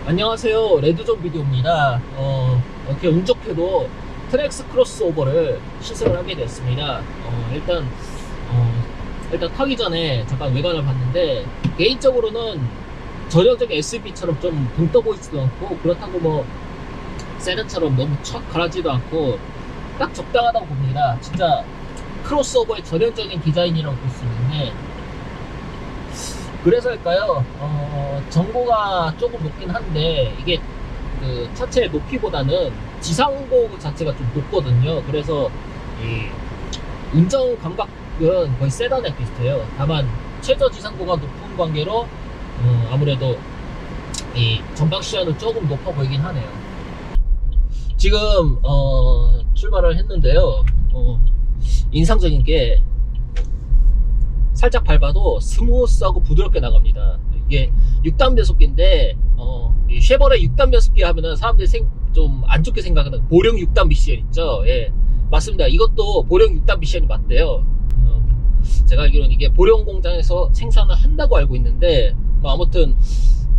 안녕하세요. 레드존 비디오입니다. 이렇게 운 좋게도 트랙스 크로스오버를 시승을 하게 됐습니다. 일단 타기 전에 잠깐 외관을 봤는데, 개인적으로는 전형적인 SUV처럼 좀 붕 떠 보이지도 않고, 그렇다고 뭐 세단처럼 너무 촥 가라지도 않고, 딱 적당하다고 봅니다. 진짜 크로스오버의 전형적인 디자인이라고 볼 수 있는데, 그래서일까요? 전고가 조금 높긴 한데, 이게 그 차체의 높이보다는 지상고 자체가 좀 높거든요. 그래서 이 운전 감각은 거의 세단에 비슷해요. 다만 최저 지상고가 높은 관계로 아무래도 이 전방 시야는 조금 높아 보이긴 하네요. 지금 출발을 했는데요. 인상적인 게 살짝 밟아도 스무스하고 부드럽게 나갑니다. 이게 6단 변속기인데, 이 쉐보레 6단 변속기 하면은 사람들이 좀 안 좋게 생각하는 보령 6단 미션 있죠? 예, 맞습니다. 이것도 보령 6단 미션이 맞대요. 제가 알기로는 이게 보령 공장에서 생산을 한다고 알고 있는데, 뭐 아무튼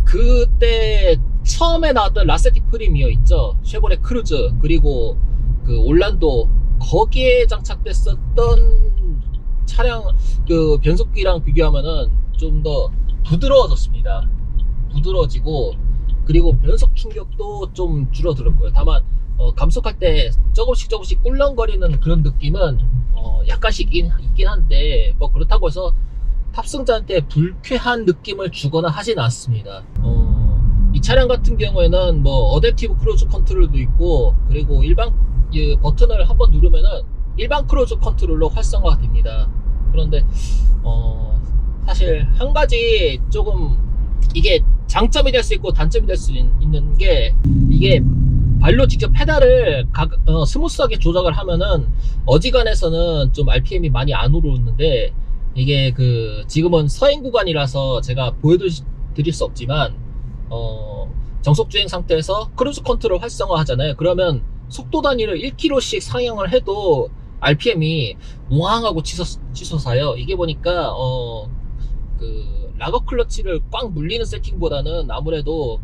그때 처음에 나왔던 라세티 프리미어 있죠? 쉐보레 크루즈, 그리고 그 올란도, 거기에 장착됐었던 차량 그 변속기랑 비교하면은 좀 더 부드러워졌습니다. 부드러워지고, 그리고 변속 충격도 좀 줄어들었고요. 다만 감속할 때 조금씩 꿀렁거리는 그런 느낌은 약간씩 있긴 한데, 뭐 그렇다고 해서 탑승자한테 불쾌한 느낌을 주거나 하진 않습니다. 이 차량 같은 경우에는 뭐 어댑티브 크루즈 컨트롤도 있고, 그리고 일반 버튼을 한번 누르면은 일반 크루즈 컨트롤로 활성화가 됩니다. 그런데 사실 한 가지 조금 이게 장점이 될 수 있고 단점이 될 수 있는 게, 이게 발로 직접 페달을 스무스하게 조작을 하면은 어지간해서는 좀 RPM이 많이 안 오르는데, 이게 그 지금은 서행 구간이라서 제가 보여드릴 수 없지만, 정속 주행 상태에서 크루즈 컨트롤 활성화 하잖아요. 그러면 속도 단위를 1km씩 상향을 해도 RPM이 우왕하고 치솟아요. 이게 보니까 그 락어 클러치를 꽉 물리는 세팅보다는 아무래도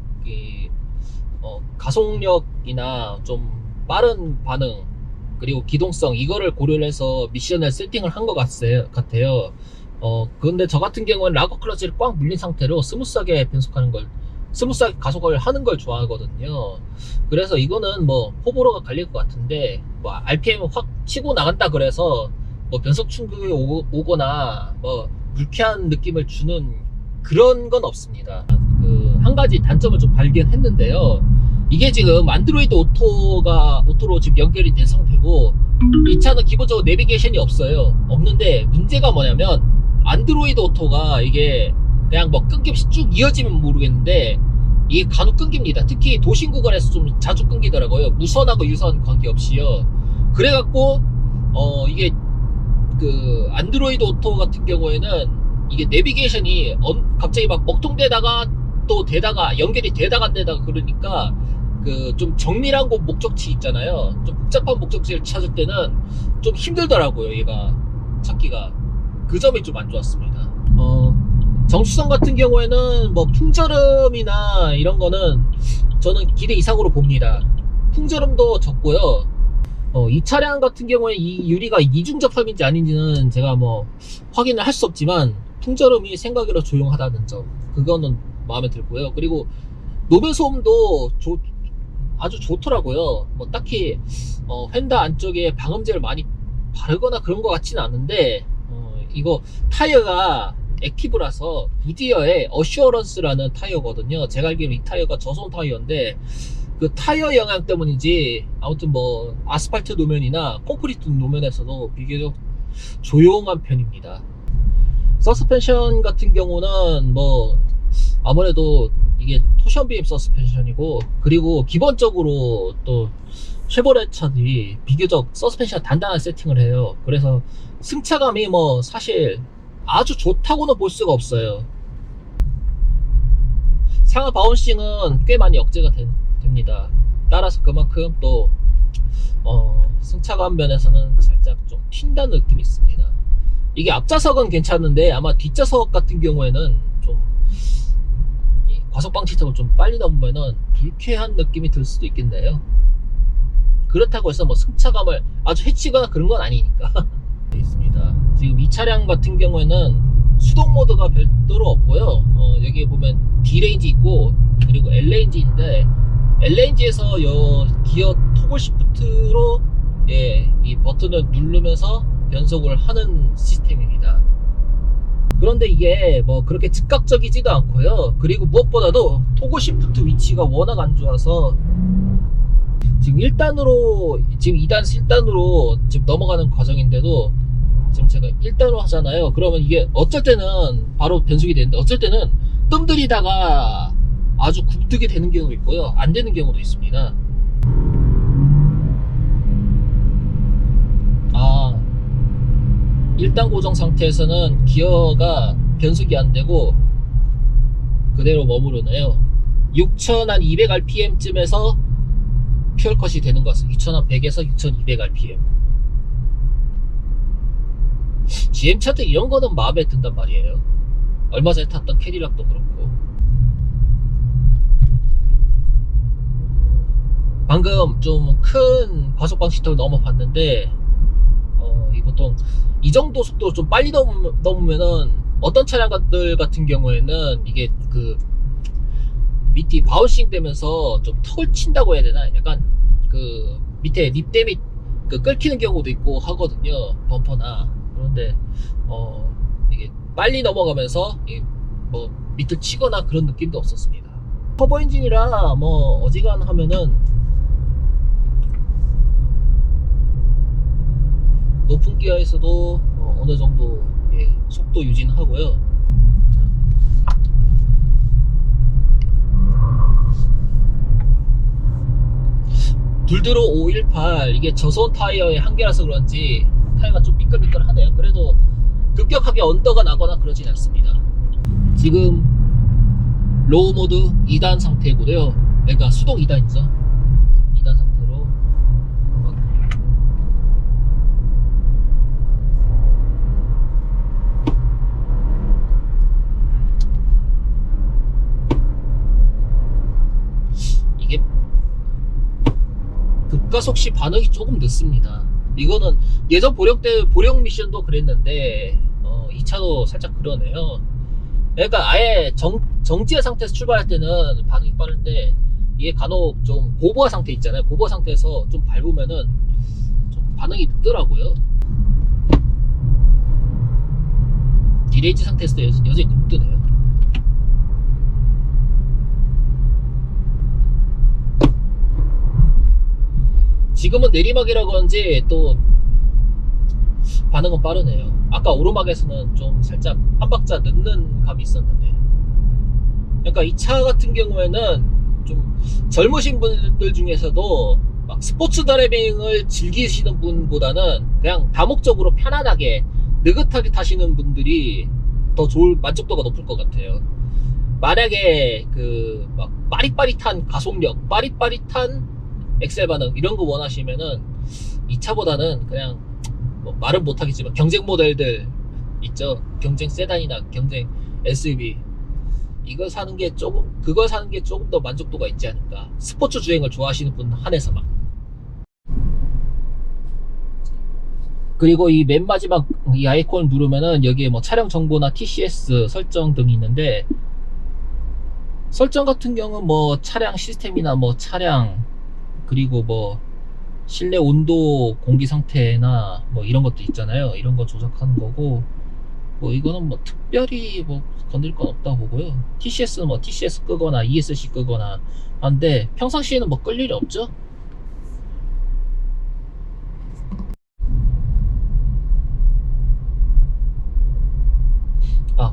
가속력이나 좀 빠른 반응, 그리고 기동성, 이거를 고려를 해서 미션을 세팅을 한 것 같아요. 그런데 저 같은 경우는 락어 클러치를 꽉 물린 상태로 스무스하게 가속을 하는 걸 좋아하거든요. 그래서 이거는 뭐 호불호가 갈릴 것 같은데, 뭐 RPM 확 치고 나간다 그래서 뭐 변속 충격이 오거나 뭐 불쾌한 느낌을 주는 그런 건 없습니다. 그 한 가지 단점을 좀 발견했는데요. 이게 지금 안드로이드 오토로 지금 연결이 된 상태고, 이 차는 기본적으로 내비게이션이 없는데, 문제가 뭐냐면 안드로이드 오토가 이게 그냥 뭐 끊김없이 쭉 이어지면 모르겠는데, 이게 간혹 끊깁니다. 특히 도심 구간에서 좀 자주 끊기더라고요. 무선하고 유선 관계없이요. 그래갖고 이게 그 안드로이드 오토 같은 경우에는 이게 내비게이션이 갑자기 막 먹통되다가 또 되다가 연결이 되다가 안 되다가, 그러니까 그 좀 정밀한 곳 목적지 있잖아요. 좀 복잡한 목적지를 찾을 때는 좀 힘들더라고요, 얘가 찾기가. 그 점이 좀 안 좋았습니다. 정수성 같은 경우에는 뭐 풍절음이나 이런 거는 저는 기대 이상으로 봅니다. 풍절음도 적고요. 이 차량 같은 경우에 이 유리가 이중 접합인지 아닌지는 제가 뭐 확인을 할 수 없지만, 풍절음이 생각외로 조용하다는 점, 그거는 마음에 들고요. 그리고 노면 소음도 아주 좋더라고요. 뭐 딱히 휀다 안쪽에 방음제를 많이 바르거나 그런 것 같지는 않은데, 이거 타이어가 액티브라서 구디어의 어슈어런스라는 타이어거든요. 제가 알기로 이 타이어가 저소음 타이어인데, 그 타이어 영향 때문인지 아무튼 뭐 아스팔트 노면이나 콘크리트 노면에서도 비교적 조용한 편입니다. 서스펜션 같은 경우는 뭐 아무래도 이게 토션 빔 서스펜션이고, 그리고 기본적으로 또 쉐보레 차들이 비교적 서스펜션 단단한 세팅을 해요. 그래서 승차감이 뭐 사실 아주 좋다고는 볼 수가 없어요. 상하 바운싱은 꽤 많이 억제가 됩니다. 따라서 그만큼 또 승차감 면에서는 살짝 좀 튄다는 느낌이 있습니다. 이게 앞좌석은 괜찮은데, 아마 뒷좌석 같은 경우에는 좀 과속 방지턱을 좀 빨리 넘으면은 불쾌한 느낌이 들 수도 있겠네요. 그렇다고 해서 뭐 승차감을 아주 해치거나 그런 건 아니니까. 되어 있습니다. 지금 이 차량 같은 경우에는 수동 모드가 별도로 없고요. 여기 보면 D레인지 있고 그리고 L레인지인데, L레인지에서 기어 토글 시프트로 이 버튼을 누르면서 변속을 하는 시스템입니다. 그런데 이게 뭐 그렇게 즉각적이지도 않고요. 그리고 무엇보다도 토글 시프트 위치가 워낙 안 좋아서 지금 1단으로, 지금 2단 1단으로 지금 넘어가는 과정인데도 지금 제가 1단으로 하잖아요. 그러면 이게 어쩔 때는 바로 변속이 되는데 어쩔 때는 뜸들이다가 아주 굽뜨게 되는 경우도 있고요. 안 되는 경우도 있습니다. 1단 고정 상태에서는 기어가 변속이 안 되고 그대로 머무르네요. 6200rpm 쯤에서 퓨얼컷이 되는 것 같습니다. 6100에서 6200rpm. GM차도 이런 거는 마음에 든단 말이에요. 얼마 전에 탔던 캐딜락도 그렇고. 방금 좀 큰 과속방지턱을 넘어봤는데 이 보통 이 정도 속도로 좀 빨리 넘으면은 어떤 차량들 같은 경우에는 이게 그 밑이 바운싱 되면서 좀 턱을 친다고 해야 되나? 약간 그 밑에 립댐이 그 끓기는 경우도 있고 하거든요. 범퍼나. 그런데 이게 빨리 넘어가면서 뭐 밑을 치거나 그런 느낌도 없었습니다. 터보 엔진이라 뭐 어지간하면은 높은 기어에서도 어느 정도 속도 유지는 하고요. 불드로 518 이게 저소음 타이어의 한계라서 그런지 타이어가 좀 미끌미끌하네요. 그래도 급격하게 언더가 나거나 그러진 않습니다. 지금 로우 모드 2단 상태고요. 그러니까 수동 2단이죠. 2단 상태로 이게 급가속 시 반응이 조금 늦습니다. 이거는 예전 보령 미션도 그랬는데 이 차도 살짝 그러네요. 그러니까 아예 정지의 상태에서 출발할 때는 반응이 빠른데 이게 간혹 좀 고부하 상태 있잖아요. 고부하 상태에서 좀 밟으면은 좀 반응이 늦더라고요. 디레이지 상태에서도 여전히 굽뜨네요. 지금은 내리막이라 그런지 또 반응은 빠르네요. 아까 오르막에서는 좀 살짝 한 박자 늦는 감이 있었는데, 그러니까 이 차 같은 경우에는 좀 젊으신 분들 중에서도 막 스포츠 드라이빙을 즐기시는 분보다는 그냥 다목적으로 편안하게 느긋하게 타시는 분들이 더 만족도가 높을 것 같아요. 만약에 그 막 빠릿빠릿한 가속력, 빠릿빠릿한 엑셀 반응 이런 거 원하시면은 이 차보다는 그냥 뭐 말은 못하겠지만 경쟁 모델들 있죠. 경쟁 세단이나 경쟁 SUV 그걸 사는 게 조금 더 만족도가 있지 않을까. 스포츠 주행을 좋아하시는 분 한해서만. 그리고 이 맨 마지막 이 아이콘을 누르면은 여기에 뭐 차량 정보나 TCS 설정 등이 있는데, 설정 같은 경우는 뭐 차량 시스템이나 뭐 차량 그리고 뭐 실내 온도 공기 상태나 뭐 이런 것도 있잖아요. 이런 거 조작하는 거고, 뭐 이거는 뭐 특별히 뭐 건들 건 없다고 보고요. TCS는 뭐 TCS 끄거나 ESC 끄거나 한데 평상시에는 뭐 끌 일이 없죠.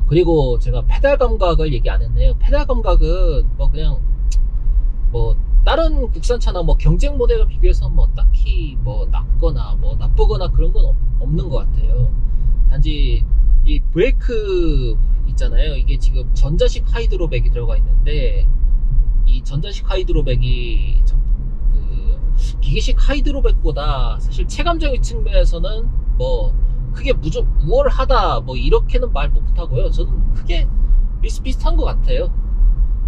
그리고 제가 페달 감각을 얘기 안 했네요. 페달 감각은 뭐 그냥 뭐 다른 국산차나 뭐 경쟁 모델과 비교해서 뭐 딱히 뭐 낮거나 뭐 나쁘거나 그런 건 없는 것 같아요. 단지 이 브레이크 있잖아요. 이게 지금 전자식 하이드로백이 들어가 있는데, 이 전자식 하이드로백이 그 기계식 하이드로백보다 사실 체감적인 측면에서는 뭐 크게 우월하다 뭐 이렇게는 말 못하고요. 저는 크게 비슷비슷한 것 같아요.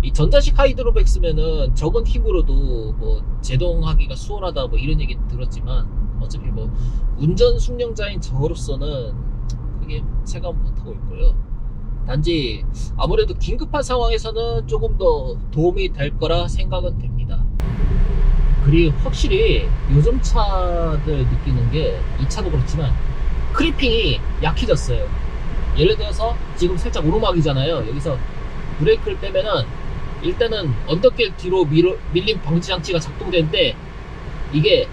이 전자식 하이드로백 쓰면은 적은 힘으로도 뭐 제동하기가 수월하다 뭐 이런 얘기 들었지만 어차피 뭐 운전 숙련자인 저로서는 크게 체감 못하고 있고요. 단지 아무래도 긴급한 상황에서는 조금 더 도움이 될 거라 생각은 됩니다. 그리고 확실히 요즘 차들 느끼는 게 이 차도 그렇지만 크리핑이 약해졌어요. 예를 들어서 지금 살짝 오르막이잖아요. 여기서 브레이크를 떼면은 일단은 언덕길 뒤로 밀림 방지 장치가 작동되는데 이게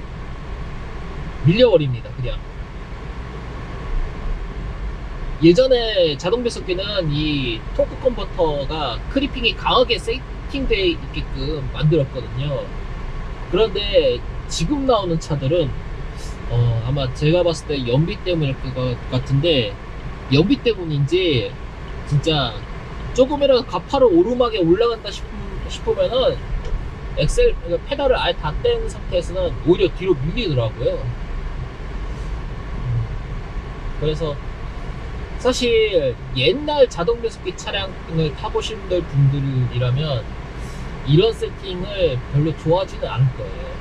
밀려버립니다. 그냥 예전에 자동 배속기는 이 토크 컨버터가 크리핑이 강하게 세팅되어 있게끔 만들었거든요. 그런데 지금 나오는 차들은 아마 제가 봤을 때 연비 때문일 것 같은데 연비 때문인지 진짜 조금이라도 가파로 오르막에 올라간다 싶으면은 엑셀 페달을 아예 다 뗀 상태에서는 오히려 뒤로 밀리더라고요. 그래서 사실 옛날 자동 배속기 차량을 타보신 분들이라면 이런 세팅을 별로 좋아하지는 않을 거예요.